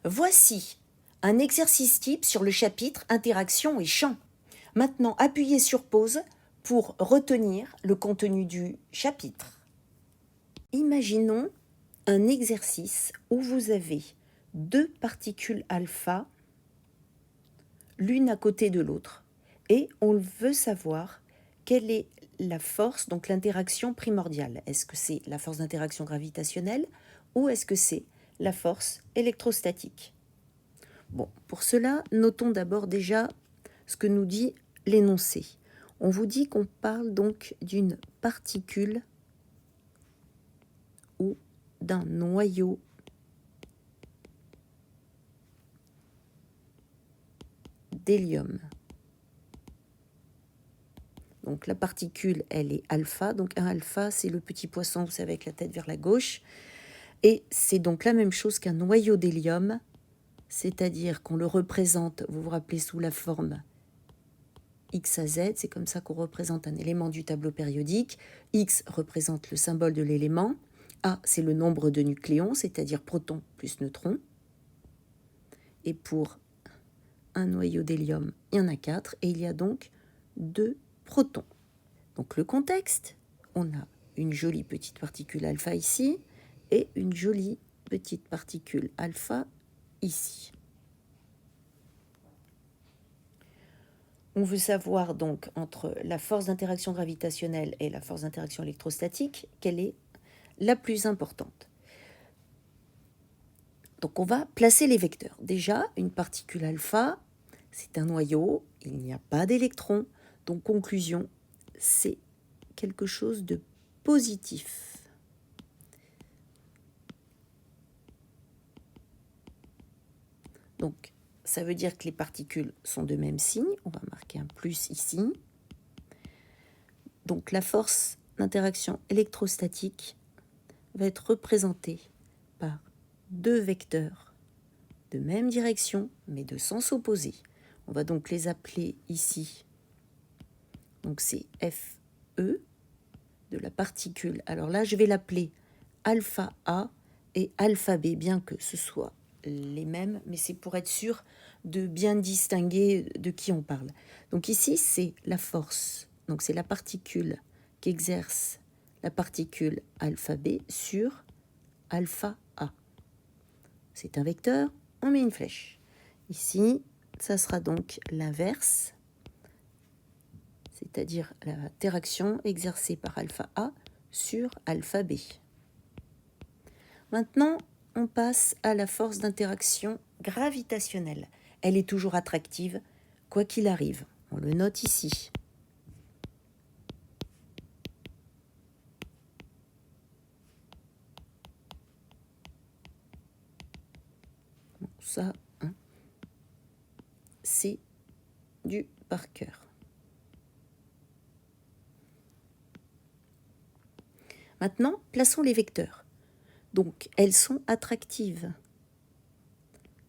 Voici un exercice type sur le chapitre Interaction et champ. Maintenant, appuyez sur pause pour retenir le contenu du chapitre. Imaginons un exercice où vous avez deux particules alpha, l'une à côté de l'autre, et on veut savoir quelle est la force, donc l'interaction primordiale. Est-ce que c'est la force d'interaction gravitationnelle ou est-ce que c'est la force électrostatique? Bon, pour cela, notons d'abord déjà ce que nous dit l'énoncé. On vous dit qu'on parle donc d'une particule ou d'un noyau d'hélium. Donc la particule, elle est alpha. Donc un alpha, c'est le petit poisson, vous savez, avec la tête vers la gauche. Et c'est donc la même chose qu'un noyau d'hélium, c'est-à-dire qu'on le représente, vous vous rappelez, sous la forme X à Z. C'est comme ça qu'on représente un élément du tableau périodique. X représente le symbole de l'élément. A, c'est le nombre de nucléons, c'est-à-dire protons plus neutrons. Et pour un noyau d'hélium, il y en a 4, et il y a donc 2 protons. Donc le contexte, on a une jolie petite particule alpha ici, et une jolie petite particule alpha ici. On veut savoir donc entre la force d'interaction gravitationnelle et la force d'interaction électrostatique, quelle est la plus importante. Donc on va placer les vecteurs. Déjà, une particule alpha, c'est un noyau, il n'y a pas d'électrons, donc conclusion, c'est quelque chose de positif. Donc ça veut dire que les particules sont de même signe, on va marquer un plus ici. Donc la force d'interaction électrostatique va être représentée par deux vecteurs de même direction, mais de sens opposé. On va donc les appeler ici. Donc c'est FE de la particule. Alors là, je vais l'appeler alpha A et alpha B, bien que ce soit les mêmes, mais c'est pour être sûr de bien distinguer de qui on parle. Donc ici, c'est la force. Donc c'est la particule qui exerce la particule alpha B sur alpha A. C'est un vecteur, on met une flèche. Ici, ça sera donc l'inverse, c'est-à-dire l'interaction exercée par alpha A sur alpha B. Maintenant, on passe à la force d'interaction gravitationnelle. Elle est toujours attractive, quoi qu'il arrive. On le note ici. Bon, ça, hein, c'est du par cœur. Maintenant, plaçons les vecteurs. Donc, elles sont attractives.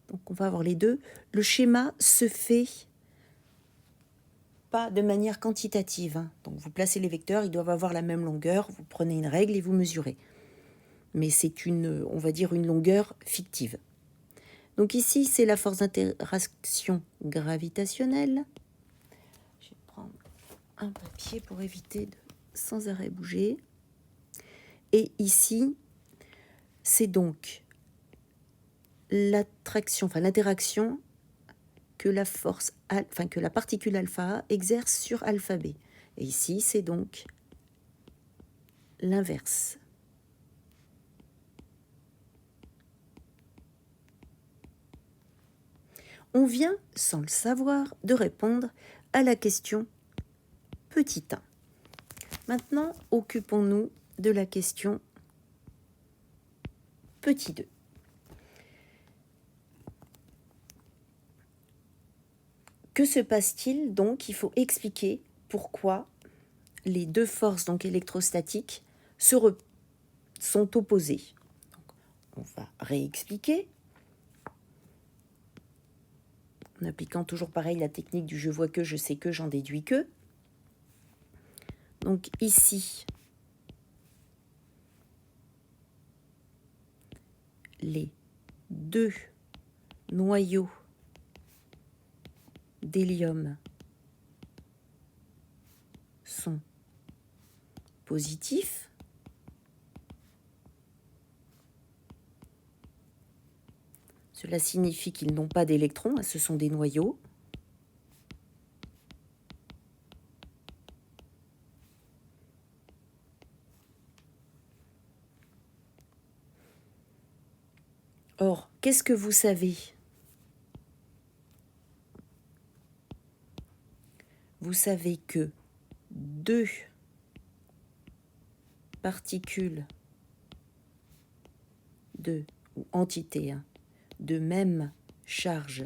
Donc, on va avoir les deux. Le schéma se fait pas de manière quantitative. Hein. Donc, vous placez les vecteurs, ils doivent avoir la même longueur. Vous prenez une règle et vous mesurez. Mais c'est une, on va dire, une longueur fictive. Donc ici, c'est la force d'interaction gravitationnelle. Je vais prendre un papier pour éviter de sans arrêt bouger. Et ici, c'est donc l'attraction, enfin l'interaction que la force, enfin que la particule alpha exerce sur alpha B. Et ici, c'est donc l'inverse. On vient, sans le savoir, de répondre à la question petit 1. Maintenant, occupons-nous de la question petit 2. Que se passe-t-il donc? Il faut expliquer pourquoi les deux forces donc électrostatiques sont opposées. Donc, on va réexpliquer en appliquant toujours pareil la technique du je vois que, je sais que, j'en déduis que. Donc ici, les deux noyaux d'hélium sont positifs, cela signifie qu'ils n'ont pas d'électrons, ce sont des noyaux. Or, qu'est-ce que vous savez? Vous savez que deux particules ou entités de même charge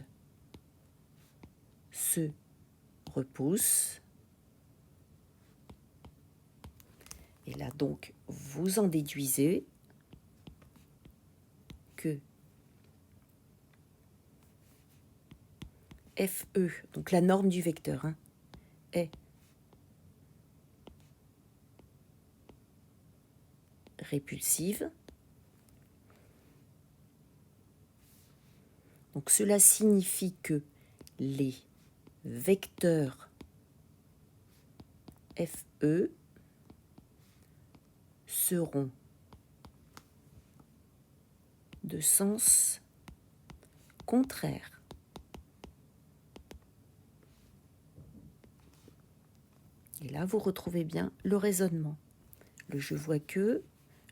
se repoussent. Et là donc, vous en déduisez que FE, donc la norme du vecteur, est répulsive. Donc cela signifie que les vecteurs FE seront de sens contraire. Et là, vous retrouvez bien le raisonnement. Le je vois que,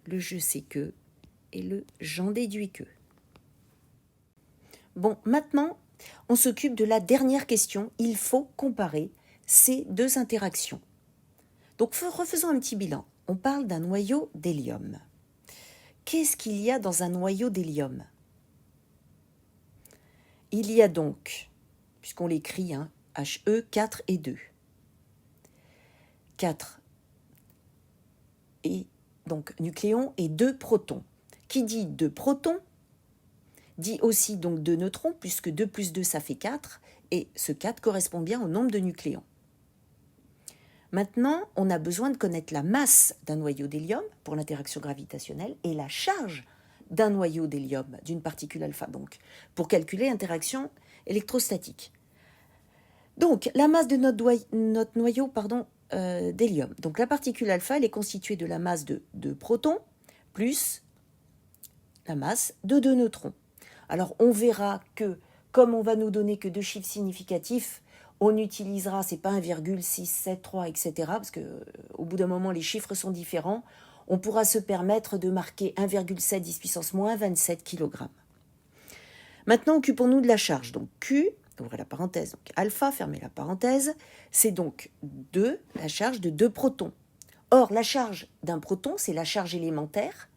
le je sais que et le j'en déduis que. Bon, maintenant, on s'occupe de la dernière question. Il faut comparer ces deux interactions. Donc, refaisons un petit bilan. On parle d'un noyau d'hélium. Qu'est-ce qu'il y a dans un noyau d'hélium? Il y a donc, puisqu'on l'écrit, He, 4 et 2. 4 et donc nucléons et 2 protons. Qui dit 2 protons dit aussi donc 2 neutrons, puisque 2 plus 2 ça fait 4, et ce 4 correspond bien au nombre de nucléons. Maintenant, on a besoin de connaître la masse d'un noyau d'hélium pour l'interaction gravitationnelle et la charge d'un noyau d'hélium, d'une particule alpha, donc, pour calculer l'interaction électrostatique. Donc, la masse de notre noyau d'hélium. Donc, la particule alpha, elle est constituée de la masse de 2 protons plus la masse de 2 neutrons. Alors, on verra que, comme on va nous donner que 2 chiffres significatifs, on utilisera, c'est pas 1,673, etc., parce qu'au bout d'un moment, les chiffres sont différents. On pourra se permettre de marquer 1,7 10 puissance moins 27 kg. Maintenant, occupons-nous de la charge. Donc, Q, ouvrez la parenthèse, donc alpha, fermez la parenthèse, c'est donc la charge de 2 protons. Or, la charge d'un proton, c'est la charge élémentaire,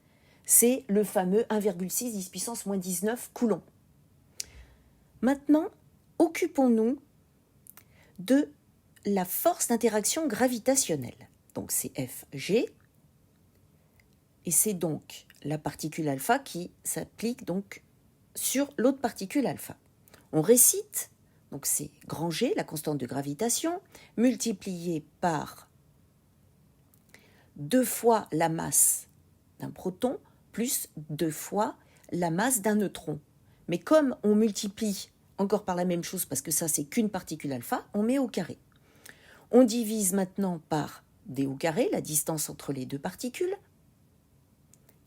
c'est le fameux 1,6 10 puissance moins 19 coulombs. Maintenant, occupons-nous de la force d'interaction gravitationnelle. Donc c'est Fg, et c'est donc la particule alpha qui s'applique donc sur l'autre particule alpha. On récite, donc c'est grand G, la constante de gravitation, multipliée par 2 fois la masse d'un proton plus 2 fois la masse d'un neutron. Mais comme on multiplie encore par la même chose, parce que ça c'est qu'une particule alpha, on met au carré. On divise maintenant par d au carré, la distance entre les deux particules,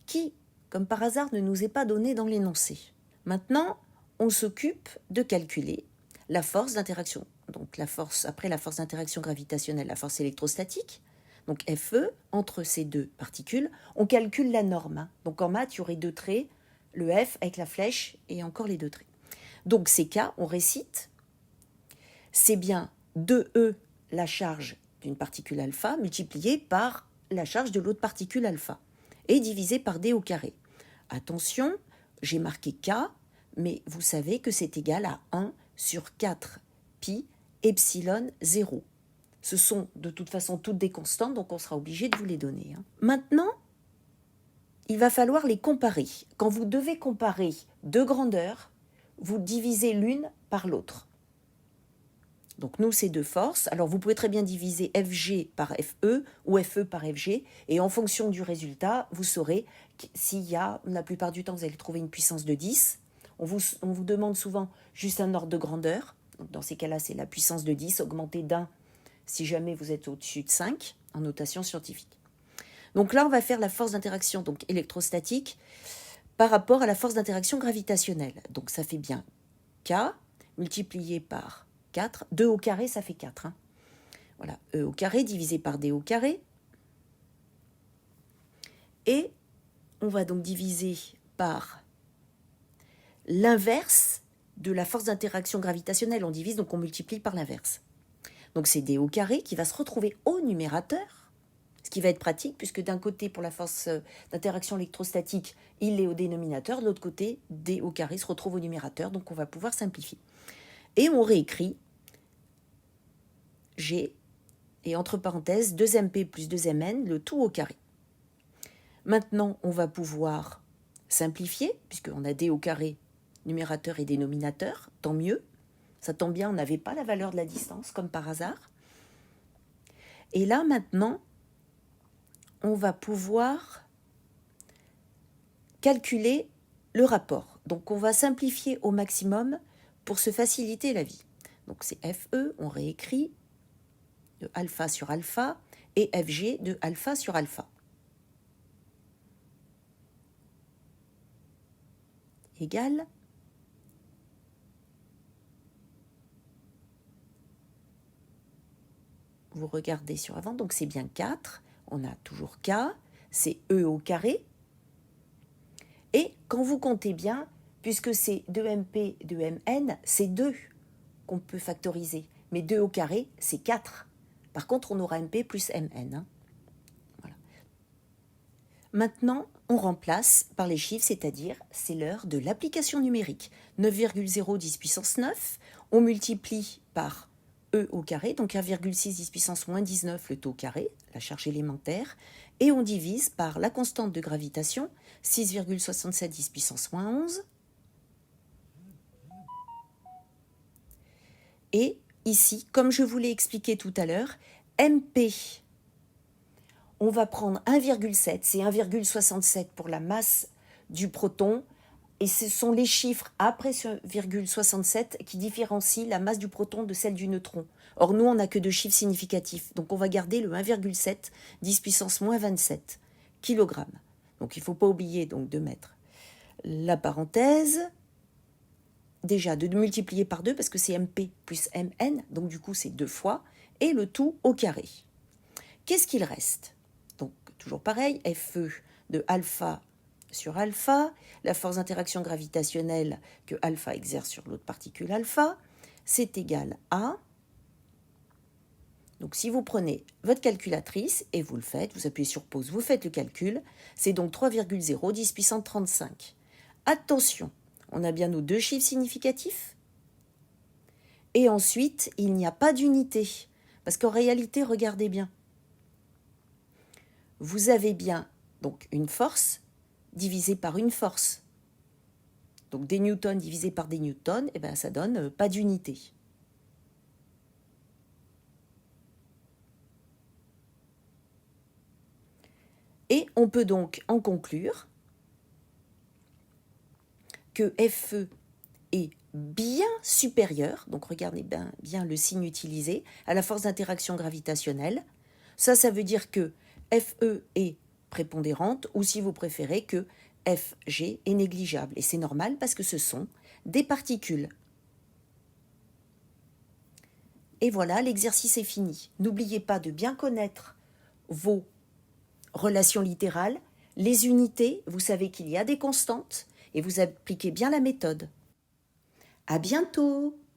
qui, comme par hasard, ne nous est pas donnée dans l'énoncé. Maintenant, on s'occupe de calculer la force d'interaction. Donc la force, après la force d'interaction gravitationnelle, la force électrostatique, donc Fe, entre ces deux particules, on calcule la norme. Donc en maths, il y aurait 2 traits, le F avec la flèche et encore les 2 traits. Donc ces cas, on récite, c'est bien 2E, la charge d'une particule alpha, multipliée par la charge de l'autre particule alpha, et divisé par d au carré. Attention, j'ai marqué K, mais vous savez que c'est égal à 1 sur 4 pi epsilon 0. Ce sont de toute façon toutes des constantes, donc on sera obligé de vous les donner. Maintenant, il va falloir les comparer. Quand vous devez comparer 2 grandeurs, vous divisez l'une par l'autre. Donc nous, c'est 2 forces. Alors vous pouvez très bien diviser Fg par Fe ou Fe par Fg. Et en fonction du résultat, vous saurez s'il y a, la plupart du temps, vous allez trouver une puissance de 10 On vous demande souvent juste un ordre de grandeur. Donc dans ces cas-là, c'est la puissance de 10 augmentée d'1 si jamais vous êtes au-dessus de 5 en notation scientifique. Donc là, on va faire la force d'interaction donc électrostatique par rapport à la force d'interaction gravitationnelle. Donc ça fait bien K multiplié par 4. 2 au carré, ça fait 4. Voilà, E au carré divisé par D au carré. Et on va donc diviser par l'inverse de la force d'interaction gravitationnelle. On divise, donc on multiplie par l'inverse. Donc c'est D au carré qui va se retrouver au numérateur, ce qui va être pratique, puisque d'un côté, pour la force d'interaction électrostatique, il est au dénominateur, de l'autre côté, D au carré se retrouve au numérateur, donc on va pouvoir simplifier. Et on réécrit G, et entre parenthèses, 2mp plus 2mn, le tout au carré. Maintenant, on va pouvoir simplifier, puisqu'on a D au carré, numérateur et dénominateur, tant mieux. Ça tombe bien, on n'avait pas la valeur de la distance, comme par hasard. Et là, maintenant, on va pouvoir calculer le rapport. Donc, on va simplifier au maximum pour se faciliter la vie. Donc, c'est FE, on réécrit de alpha sur alpha, et FG de alpha sur alpha. Égale vous regardez sur avant, donc c'est bien 4, on a toujours K, c'est E au carré, et quand vous comptez bien, puisque c'est 2mp, 2mn, c'est 2 qu'on peut factoriser, mais 2 au carré, c'est 4. Par contre, on aura mp plus mn. Voilà. Maintenant, on remplace par les chiffres, c'est-à-dire c'est l'heure de l'application numérique. 9,0 10 puissance 9, on multiplie par E au carré, donc 1,6 10 puissance moins 19, le taux au carré, la charge élémentaire, et on divise par la constante de gravitation, 6,67 10 puissance moins 11. Et ici, comme je vous l'ai expliqué tout à l'heure, MP, on va prendre 1,7, c'est 1,67 pour la masse du proton, et ce sont les chiffres après ce 1,67 qui différencient la masse du proton de celle du neutron. Or, nous, on n'a que deux chiffres significatifs, donc on va garder le 1,7, 10 puissance moins 27 kg. Donc, il ne faut pas oublier donc, de mettre la parenthèse, déjà de multiplier par 2, parce que c'est MP plus MN, donc du coup, c'est 2 fois, et le tout au carré. Qu'est-ce qu'il reste? Donc, toujours pareil, FE de alpha sur alpha, la force d'interaction gravitationnelle que alpha exerce sur l'autre particule alpha, c'est égal à... Donc, si vous prenez votre calculatrice et vous le faites, vous appuyez sur pause, vous faites le calcul, c'est donc 3,0 10 puissance 35. Attention, on a bien nos deux chiffres significatifs. Et ensuite, il n'y a pas d'unité. Parce qu'en réalité, regardez bien. Vous avez bien donc une force divisée par une force. Donc des newtons divisé par des newtons, et ben ça donne pas d'unité. Et on peut donc en conclure que FE est bien supérieur, donc regardez bien le signe utilisé, à la force d'interaction gravitationnelle. Ça veut dire que FE est prépondérante, ou si vous préférez que FG est négligeable. Et c'est normal parce que ce sont des particules. Et voilà, l'exercice est fini. N'oubliez pas de bien connaître vos relations littérales, les unités, vous savez qu'il y a des constantes, et vous appliquez bien la méthode. À bientôt!